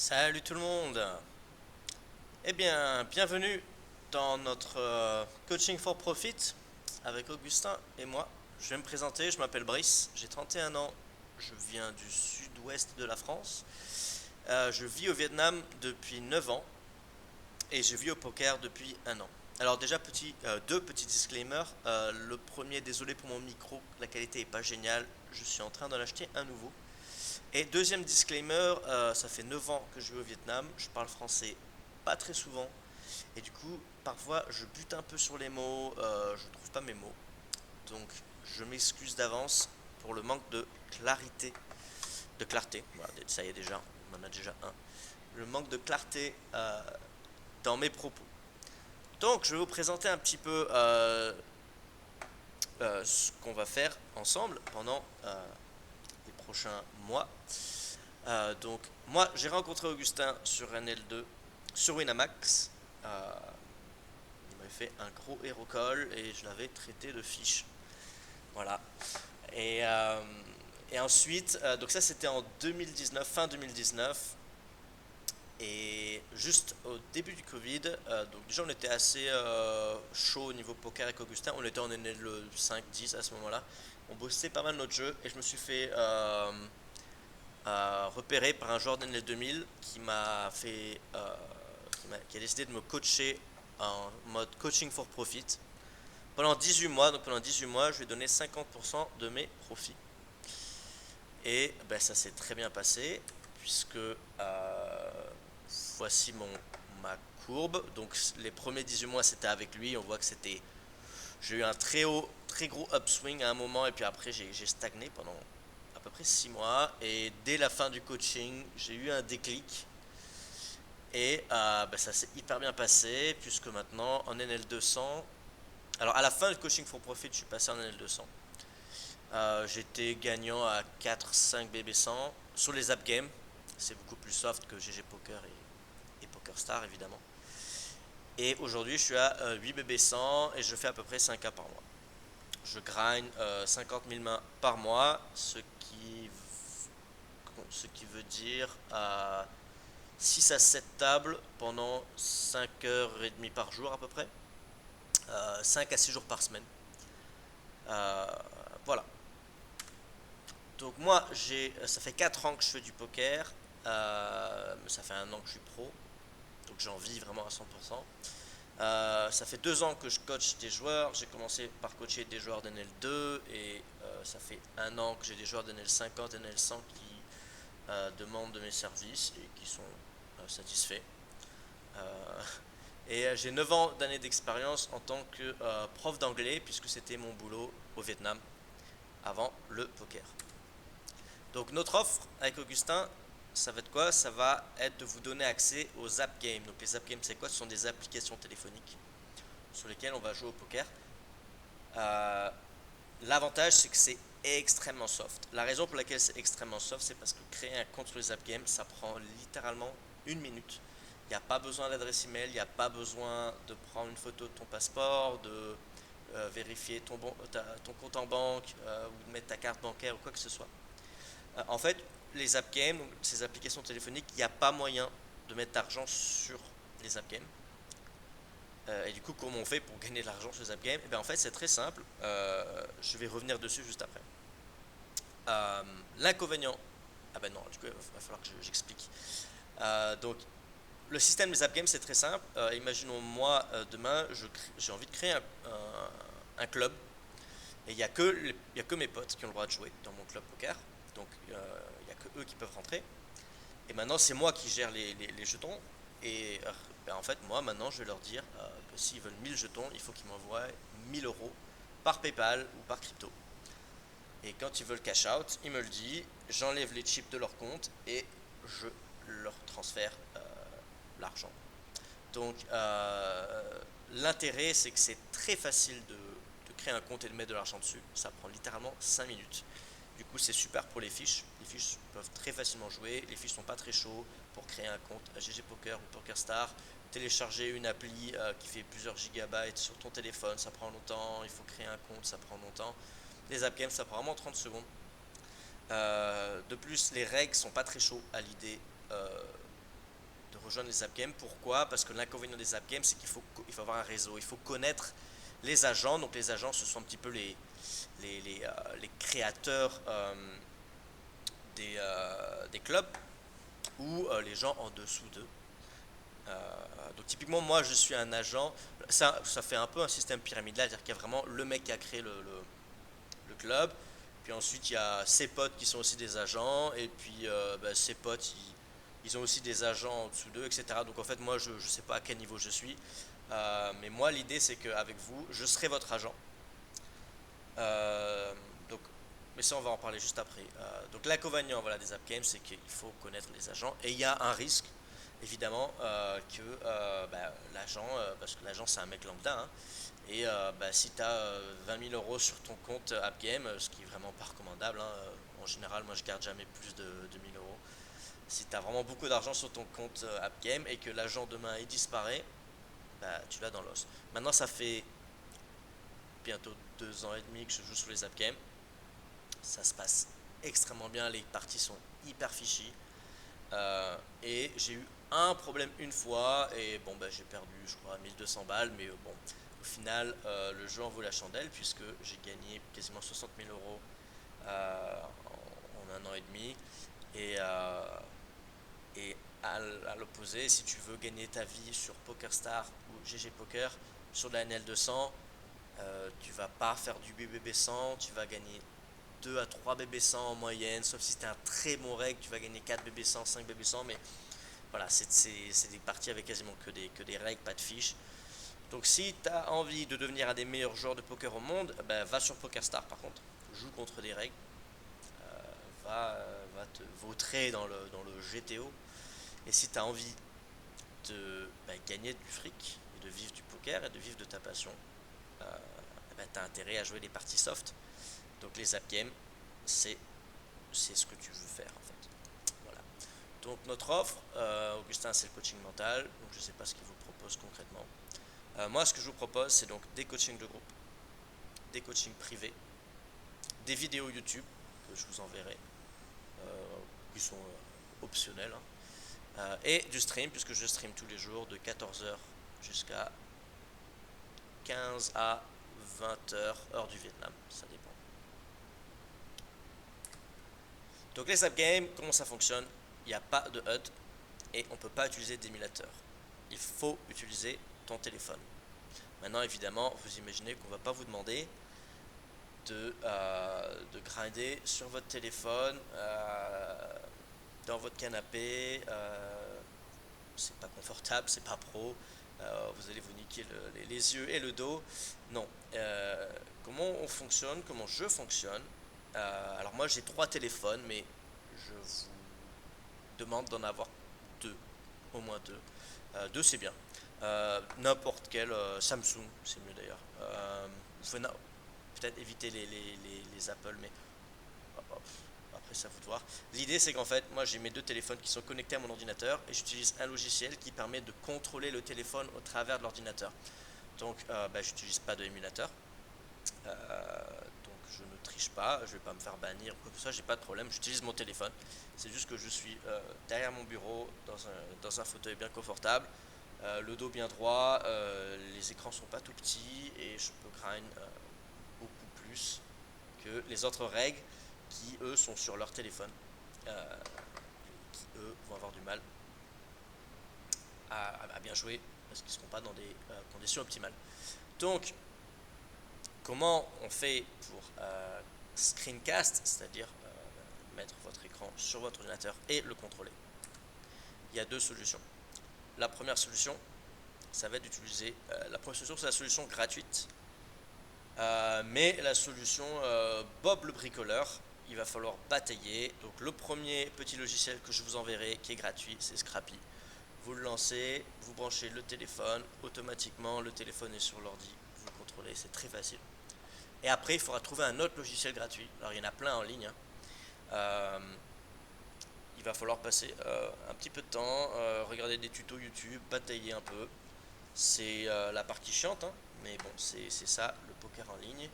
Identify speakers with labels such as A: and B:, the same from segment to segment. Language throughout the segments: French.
A: Salut tout le monde. Eh bien, bienvenue dans notre Coaching for Profit avec Augustin et moi. Je vais me présenter, je m'appelle Brice, j'ai 31 ans, je viens du sud-ouest de la France. Je vis au Vietnam depuis 9 ans et je vis au poker depuis 1 an. Alors déjà, deux petits disclaimers. Le premier, désolé pour mon micro, la qualité est pas géniale, je suis en train d'en acheter un nouveau. Et deuxième disclaimer, ça fait 9 ans que je vis au Vietnam, je parle français pas très souvent, et du coup, parfois, je bute un peu sur les mots, je trouve pas mes mots. Donc, je m'excuse d'avance pour le manque de clarté. Voilà, ça y est déjà, on en a déjà un. Le manque de clarté dans mes propos. Donc, je vais vous présenter un petit peu ce qu'on va faire ensemble pendant les prochains mois. Donc, moi, j'ai rencontré Augustin sur NL2, sur Winamax. Euh, il m'avait fait un gros hero call et je l'avais traité de fiche. Voilà. Et, euh, et ensuite, donc ça c'était en 2019, fin 2019. Et juste au début du Covid, donc déjà on était assez chaud au niveau poker avec Augustin. On était en NL 5-10 à ce moment-là. On bossait pas mal notre jeu et je me suis fait repéré par un joueur d'NL 2000 qui a décidé de me coacher en mode coaching for profit pendant 18 mois. Donc pendant 18 mois, je lui ai donné 50% de mes profits. Et ben, ça s'est très bien passé puisque voici ma courbe. Donc les premiers 18 mois, c'était avec lui. On voit que j'ai eu un très gros upswing à un moment et puis après j'ai stagné pendant à peu près 6 mois. Et dès la fin du coaching, j'ai eu un déclic. Et bah, ça s'est hyper bien passé, puisque maintenant en NL200, alors à la fin du coaching for profit, je suis passé en NL200. J'étais gagnant à 4-5 BB100 sur les app games. C'est beaucoup plus soft que GG Poker et Poker Star évidemment. Et aujourd'hui, je suis à 8 BB100 et je fais à peu près 5K par mois. Je grind 50 000 mains par mois, ce qui veut dire 6 à 7 tables pendant 5h30 par jour à peu près. 5 à 6 jours par semaine. Euh, voilà. Donc moi, ça fait 4 ans que je fais du poker. Ça fait 1 an que je suis pro. Donc j'en vis vraiment à 100%. Ça fait 2 ans que je coach des joueurs. J'ai commencé par coacher des joueurs d'NL2 et ça fait 1 an que j'ai des joueurs d'NL50, d'NL100 qui demandent de mes services et qui sont satisfaits. Euh, Et j'ai 9 ans d'années d'expérience en tant que prof d'anglais, puisque c'était mon boulot au Vietnam avant le poker. Donc notre offre avec Augustin, ça va être quoi? Ça va être de vous donner accès aux app games. Donc les app games, c'est quoi? Ce sont des applications téléphoniques sur lesquelles on va jouer au poker. Euh, L'avantage, c'est que c'est extrêmement soft. La raison pour laquelle c'est extrêmement soft, c'est parce que créer un compte sur les app games, ça prend littéralement 1 minute. Il n'y a pas besoin d'adresse email, il n'y a pas besoin de prendre une photo de ton passeport, de vérifier ton compte en banque ou de mettre ta carte bancaire ou quoi que ce soit. En fait, les app games, ces applications téléphoniques, il n'y a pas moyen de mettre d'argent sur les app games. Et du coup, comment on fait pour gagner de l'argent sur les app games? Et bien en fait, c'est très simple. Je vais revenir dessus juste après. Euh, L'inconvénient. Ah ben non, du coup, il va falloir que j'explique. Donc, le système des app games, c'est très simple. Imaginons, moi, demain, j'ai envie de créer un club. Et il y a que mes potes qui ont le droit de jouer dans mon club poker. Donc, il n'y a que eux qui peuvent rentrer. Et maintenant, c'est moi qui gère les jetons. Et ben, en fait, moi, maintenant, je vais leur dire que s'ils veulent 1000 jetons, il faut qu'ils m'envoient 1000 euros par PayPal ou par crypto. Et quand ils veulent cash out, ils me le disent, j'enlève les chips de leur compte et je leur transfère l'argent. Donc l'intérêt, c'est que c'est très facile de créer un compte et de mettre de l'argent dessus. Ça prend littéralement 5 minutes. Du coup, c'est super pour les fiches. Les fiches peuvent très facilement jouer. Les fiches sont pas très chauds pour créer un compte à GG Poker ou PokerStar. Télécharger une appli qui fait plusieurs gigabytes sur ton téléphone, ça prend longtemps. Il faut créer un compte, ça prend longtemps. Les app games, ça prend vraiment 30 secondes. De plus, les règles sont pas très chaudes à l'idée. de rejoindre les app games. Pourquoi? Parce que l'inconvénient des app games, c'est il faut avoir un réseau, il faut connaître les agents. Donc les agents, ce sont un petit peu les créateurs des clubs ou les gens en dessous d'eux. Donc typiquement, moi, je suis un agent. Ça fait un peu un système pyramidal, c'est-à-dire qu'il y a vraiment le mec qui a créé le club. Puis ensuite, il y a ses potes qui sont aussi des agents. Et puis, ses potes, ils ont aussi des agents en dessous d'eux, etc. Donc en fait, moi, je ne sais pas à quel niveau je suis. Mais moi, l'idée, c'est qu'avec vous, je serai votre agent. Euh, donc, mais ça, on va en parler juste après. Donc l'inconvénient, voilà, des app games, c'est qu'il faut connaître les agents. Et il y a un risque, évidemment, que l'agent, parce que l'agent, c'est un mec lambda, hein, et si tu as 20 000 euros sur ton compte App Game, ce qui est vraiment pas recommandable, hein, en général, moi je garde jamais plus de 1000 euros. Si tu as vraiment beaucoup d'argent sur ton compte App Game et que l'agent demain il disparaît, tu l'as dans l'os. Maintenant, ça fait bientôt 2 ans et demi que je joue sur les App Games. Ça se passe extrêmement bien, les parties sont hyper fishy. Et j'ai eu un problème une fois et bon j'ai perdu je crois 1200 balles, mais bon au final le jeu en vaut la chandelle puisque j'ai gagné quasiment 60 000 euros en 1 an et demi. Et, euh, et à l'opposé, si tu veux gagner ta vie sur PokerStar ou GG Poker, sur de la NL200, tu vas pas faire du BBB 100, tu vas gagner 2 à 3 BB 100 en moyenne, sauf si tu es un très bon règle, tu vas gagner 4 BB 100, 5 BB 100, mais voilà, c'est des parties avec quasiment que des règles, pas de fiches. Donc si tu as envie de devenir un des meilleurs joueurs de poker au monde, va sur PokerStar par contre, joue contre des règles, va te vautrer dans le GTO. Et si tu as envie de gagner du fric, et de vivre du poker et de vivre de ta passion, tu as intérêt à jouer les parties soft. Donc les app games, c'est ce que tu veux faire en fait. Voilà. Donc notre offre, Augustin, c'est le coaching mental. Donc je ne sais pas ce qu'il vous propose concrètement. Moi, ce que je vous propose, c'est donc des coachings de groupe, des coachings privés, des vidéos YouTube que je vous enverrai, qui sont optionnelles, hein, et du stream, puisque je stream tous les jours de 14h jusqu'à 15 à 20h, heure du Vietnam, ça dépend. Donc les app games, comment ça fonctionne? Il n'y a pas de HUD et on ne peut pas utiliser d'émulateur. Il faut utiliser ton téléphone. Maintenant, évidemment, vous imaginez qu'on ne va pas vous demander de grinder sur votre téléphone, dans votre canapé. C'est pas confortable, c'est pas pro. Vous allez vous niquer les yeux et le dos. Non. Comment on fonctionne, comment je fonctionne? Alors moi j'ai 3 téléphones, mais je vous demande d'en avoir deux, au moins deux. Deux c'est bien. N'importe quel Samsung, c'est mieux d'ailleurs. Vous pouvez peut-être éviter les Apple, mais après c'est à vous de voir. L'idée c'est qu'en fait, moi j'ai mes 2 téléphones qui sont connectés à mon ordinateur et j'utilise un logiciel qui permet de contrôler le téléphone au travers de l'ordinateur. Donc j'utilise pas de émulateur. Donc je ne triche pas, je vais pas me faire bannir ou quoi que ce soit, j'ai pas de problème, j'utilise mon téléphone. C'est juste que je suis derrière mon bureau, dans un fauteuil bien confortable, le dos bien droit, les écrans sont pas tout petits et je peux grind beaucoup plus que les autres règles qui eux sont sur leur téléphone, qui eux vont avoir du mal à bien jouer parce qu'ils ne seront pas dans des conditions optimales. Donc comment on fait pour screencast, c'est-à-dire mettre votre écran sur votre ordinateur et le contrôler? Il y a 2 solutions. La première solution, ça va être d'utiliser la première solution, c'est la solution gratuite. Mais la solution Bob le bricoleur, il va falloir batailler. Donc le premier petit logiciel que je vous enverrai qui est gratuit, c'est Scrappy. Vous le lancez, vous branchez le téléphone, automatiquement le téléphone est sur l'ordi, vous le contrôlez, c'est très facile. Et après, il faudra trouver un autre logiciel gratuit. Alors, il y en a plein en ligne, hein. Il va falloir passer un petit peu de temps, regarder des tutos YouTube, batailler un peu. C'est la partie chiante, hein, mais bon, c'est ça, le poker en ligne.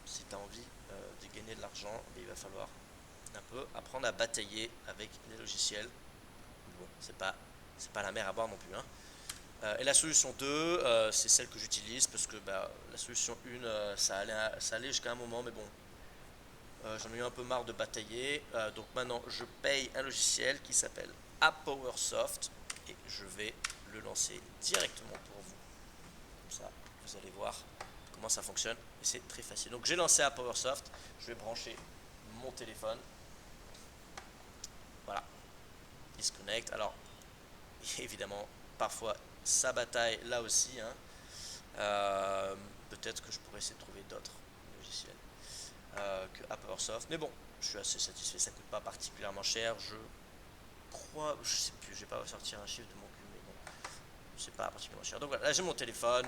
A: Si tu as envie de gagner de l'argent, il va falloir un peu apprendre à batailler avec les logiciels bon, c'est pas la mer à boire non plus, hein. Et la solution 2, c'est celle que j'utilise parce que bah, la solution 1, ça allait jusqu'à un moment, mais bon, j'en ai eu un peu marre de batailler. Donc maintenant, je paye un logiciel qui s'appelle AppPowerSoft et je vais le lancer directement pour vous. Comme ça, vous allez voir comment ça fonctionne. Et c'est très facile. Donc j'ai lancé AppPowerSoft, je vais brancher mon téléphone. Voilà, il se connecte. Alors, évidemment, parfois ça bataille là aussi, hein. Peut-être que je pourrais essayer de trouver d'autres logiciels que AppPowerSoft. Mais bon, je suis assez satisfait, ça coûte pas particulièrement cher. Je crois, je sais plus, je vais pas sortir un chiffre de mon cul, mais bon, c'est pas particulièrement cher. Donc voilà, là j'ai mon téléphone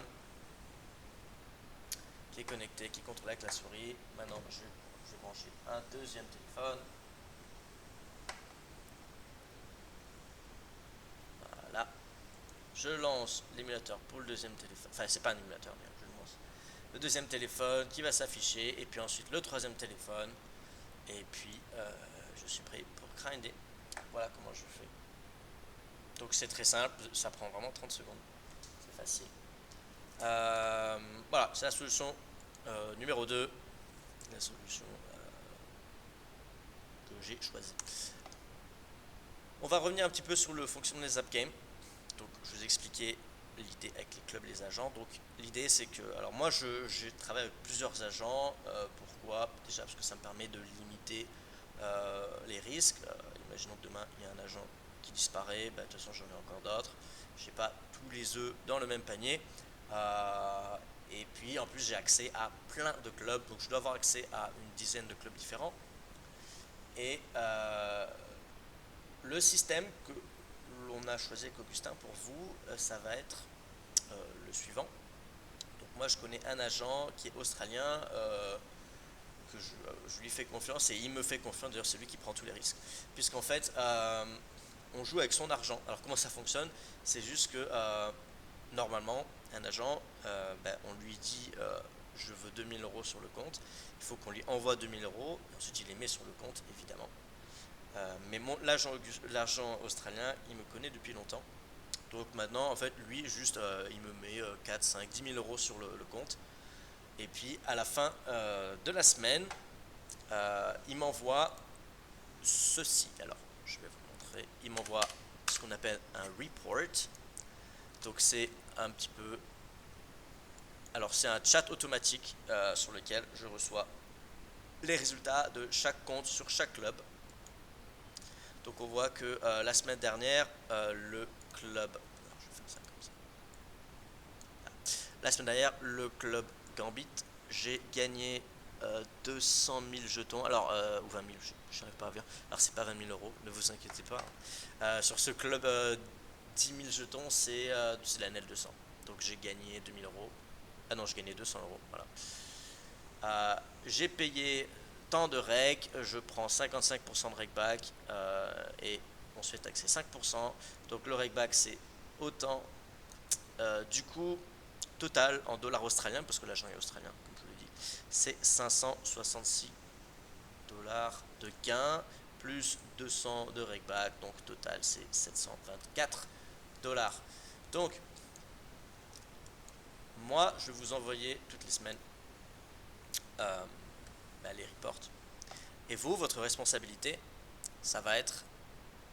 A: qui est connecté, qui contrôle avec la souris. Maintenant, je vais brancher un deuxième téléphone. Voilà. Je lance l'émulateur pour le deuxième téléphone. Enfin, c'est pas un émulateur, mais je le lance. Le deuxième téléphone qui va s'afficher, et puis ensuite le troisième téléphone, et puis je suis prêt pour grinder. Voilà comment je fais. Donc c'est très simple, ça prend vraiment 30 secondes, c'est facile. Voilà, c'est la solution numéro 2, la solution que j'ai choisie. On va revenir un petit peu sur le fonctionnement des app games. Donc je vous expliquais l'idée avec les clubs et les agents. Donc l'idée c'est que, alors moi je travaille avec plusieurs agents. Pourquoi? Déjà parce que ça me permet de limiter les risques. Imaginons que demain il y a un agent qui disparaît, bah, de toute façon j'en ai encore d'autres. Je n'ai pas tous les œufs dans le même panier. Et puis en plus j'ai accès à plein de clubs, donc je dois avoir accès à une dizaine de clubs différents. Et le système que l'on a choisi avec Augustin pour vous, ça va être le suivant. Donc moi je connais un agent qui est australien, que je lui fais confiance et il me fait confiance, d'ailleurs c'est lui qui prend tous les risques. Puisqu'en fait, on joue avec son argent. Alors comment ça fonctionne? C'est juste que normalement, un agent, on lui dit je veux 2000 euros sur le compte, il faut qu'on lui envoie 2000 euros, et ensuite il les met sur le compte évidemment. Mais l'agent australien, il me connaît depuis longtemps. Donc maintenant, en fait, lui, juste, il me met 4, 5, 10 000 euros sur le compte. Et puis, à la fin de la semaine, il m'envoie ceci. Alors, je vais vous montrer. Il m'envoie ce qu'on appelle un report. Donc, c'est un petit peu... Alors, c'est un chat automatique sur lequel je reçois les résultats de chaque compte sur chaque club. Donc on voit que la semaine dernière, le club... Alors, je vais faire ça comme ça. La semaine dernière, le club Gambit, j'ai gagné 200 000 jetons. Alors, ou 20 000, je n'arrive pas à dire. Alors, c'est pas 20 000 euros, ne vous inquiétez pas. Sur ce club 10 000 jetons, c'est la NL 200. Donc j'ai gagné 2 000 euros. Ah non, j'ai gagné 200 euros. Voilà. J'ai payé tant de reg, je prends 55% de regback et on se fait taxer 5%. Donc le regback c'est autant. Du coup, total en dollars australiens, parce que l'agent est australien, comme je vous l'ai dit, c'est 566 dollars de gain plus 200 de regback. Donc total c'est 724 dollars. Donc moi je vais vous envoyer toutes les semaines les reports. Et vous, votre responsabilité, ça va être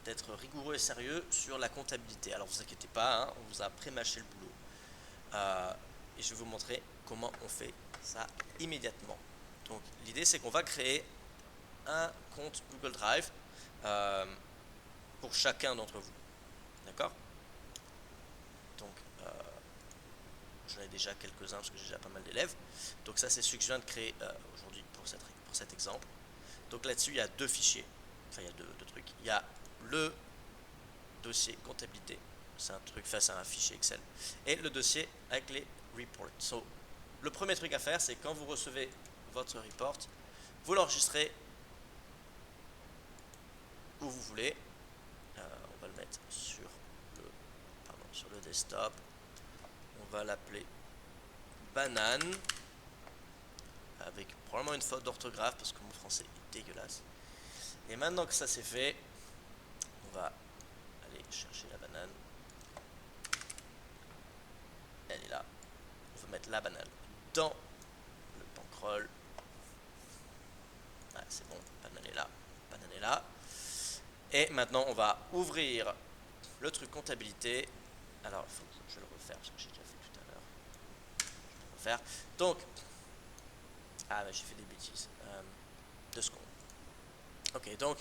A: d'être rigoureux et sérieux sur la comptabilité. Alors vous inquiétez pas, hein, on vous a pré-mâché le boulot. Et je vais vous montrer comment on fait ça immédiatement. Donc l'idée c'est qu'on va créer un compte Google Drive pour chacun d'entre vous. D'accord? Donc j'en ai déjà quelques-uns parce que j'ai déjà pas mal d'élèves. Donc ça c'est celui que je viens de créer aujourd'hui pour cet exemple. Donc là-dessus, il y a deux fichiers. Enfin, il y a deux trucs. Il y a le dossier comptabilité. C'est un truc face à un fichier Excel. Et le dossier avec les reports. So, le premier truc à faire, c'est quand vous recevez votre report, vous l'enregistrez où vous voulez. On va le mettre sur le desktop. On va l'appeler banane. Avec probablement une faute d'orthographe parce que mon français est dégueulasse. Et maintenant que ça c'est fait, on va aller chercher la banane. Elle est là. On va mettre la banane dans le bankroll. Ah, c'est bon, banane est là. Banane est là. Et maintenant, on va ouvrir le truc comptabilité. Alors, il faut que je le refaire parce que j'ai déjà fait tout à l'heure. Je vais le refaire. Donc, ah, mais j'ai fait des bêtises. 2 secondes. Ok, donc,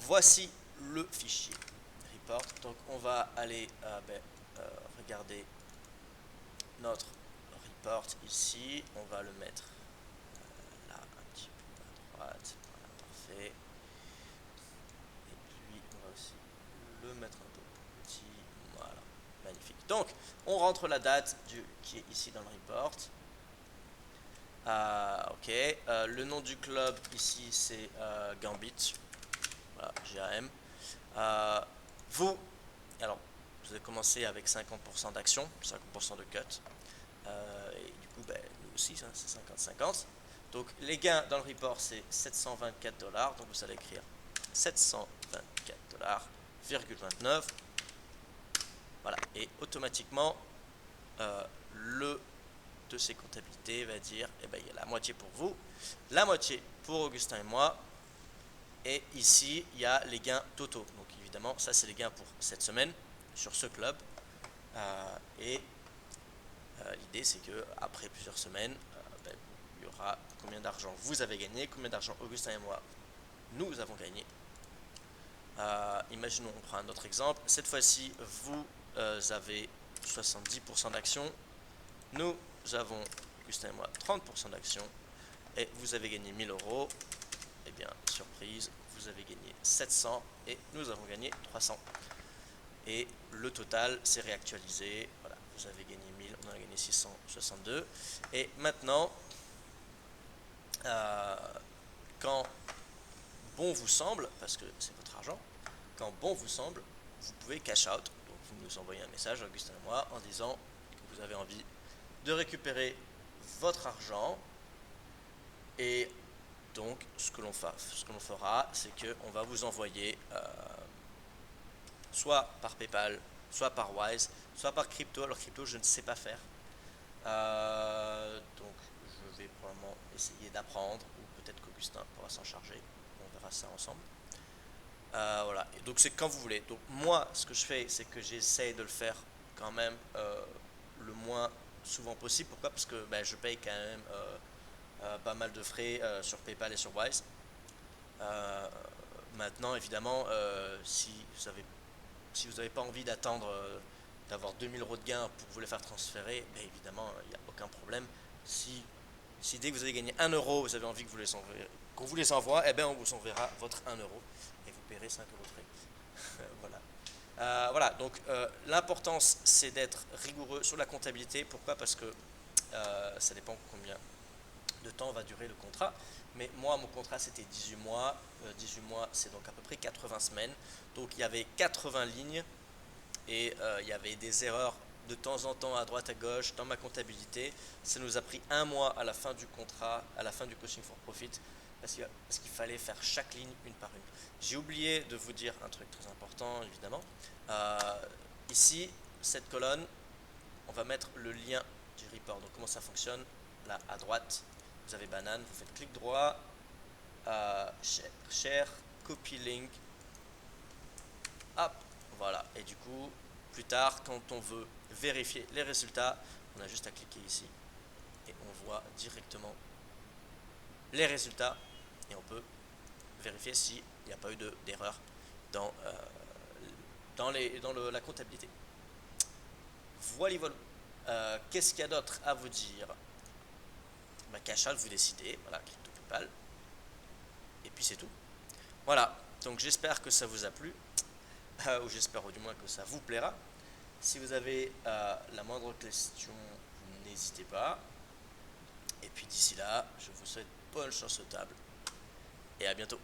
A: voici le fichier report. Donc, on va aller regarder notre report ici. On va le mettre là, un petit peu à droite. Voilà, parfait. Et puis, on va aussi le mettre un peu plus petit. Voilà, magnifique. Donc, on rentre la date qui est ici dans le report. Ok, le nom du club ici c'est Gambit, voilà, GAM. Vous, alors, vous avez commencé avec 50% d'action, 50% de cut. Et du coup, nous aussi, hein, c'est 50-50. Donc, les gains dans le report, c'est 724 $. Donc, vous allez écrire 724,29 $. Voilà. Et automatiquement, le dossier comptabilité va dire, il y a la moitié pour vous, la moitié pour Augustin et moi. Et ici, il y a les gains totaux. Donc, évidemment, ça, c'est les gains pour cette semaine sur ce club. L'idée, c'est que après plusieurs semaines, il y aura combien d'argent vous avez gagné, combien d'argent Augustin et moi nous avons gagné. Imaginons, on prend un autre exemple. Cette fois-ci, vous avez 70% d'actions. Nous avons, Augustin et moi, 30% d'actions. Et vous avez gagné 1000 €. Eh bien, surprise, vous avez gagné 700 et nous avons gagné 300. Et le total s'est réactualisé. Voilà, vous avez gagné 1000, on a gagné 662. Et maintenant, quand bon vous semble, parce que c'est votre argent, quand bon vous semble, vous pouvez cash out. Donc vous nous envoyez un message, Augustin et moi, en disant que vous avez envie de récupérer votre argent. Et donc ce que l'on fera, c'est qu'on va vous envoyer soit par PayPal, soit par Wise, soit par crypto. Alors crypto, je ne sais pas faire. Donc je vais probablement essayer d'apprendre, ou peut-être qu'Augustin pourra s'en charger. On verra ça ensemble. Voilà, et donc c'est quand vous voulez. Donc moi, ce que je fais, c'est que j'essaye de le faire quand même le moins souvent possible. Pourquoi? Parce que je paye quand même pas mal de frais sur PayPal et sur Wise. Maintenant, évidemment, si vous n'avez pas envie d'attendre d'avoir 2000 € de gains pour vous les faire transférer, évidemment, il n'y a aucun problème. Si dès que vous avez gagné 1 €, vous avez envie qu'on vous les envoie, on vous enverra votre 1 € et vous paierez 5 € de frais. Voilà. Voilà, donc l'importance c'est d'être rigoureux sur la comptabilité. Pourquoi? Parce que ça dépend combien de temps va durer le contrat. Mais moi, mon contrat, c'était 18 mois. 18 mois, c'est donc à peu près 80 semaines. Donc, il y avait 80 lignes et il y avait des erreurs de temps en temps à droite à gauche dans ma comptabilité. Ça nous a pris 1 mois à la fin du contrat, à la fin du coaching for profit, parce qu'il fallait faire chaque ligne une par une. J'ai oublié de vous dire un truc très important, évidemment. Ici, cette colonne, on va mettre le lien du report. Donc, comment ça fonctionne? Là, à droite, vous avez banane, vous faites clic droit, share, copy link, hop, voilà. Et du coup, plus tard, quand on veut vérifier les résultats, on a juste à cliquer ici et on voit directement les résultats et on peut vérifier s'il n'y a pas eu d'erreur dans la comptabilité. Voilà, voilà. Qu'est-ce qu'il y a d'autre à vous dire? Cash out, vous décidez, voilà, crypto PayPal, et puis c'est tout. Voilà, donc j'espère que ça vous a plu, ou j'espère du moins que ça vous plaira. Si vous avez la moindre question, n'hésitez pas. Et puis d'ici là, je vous souhaite bonne chance aux tables, et à bientôt.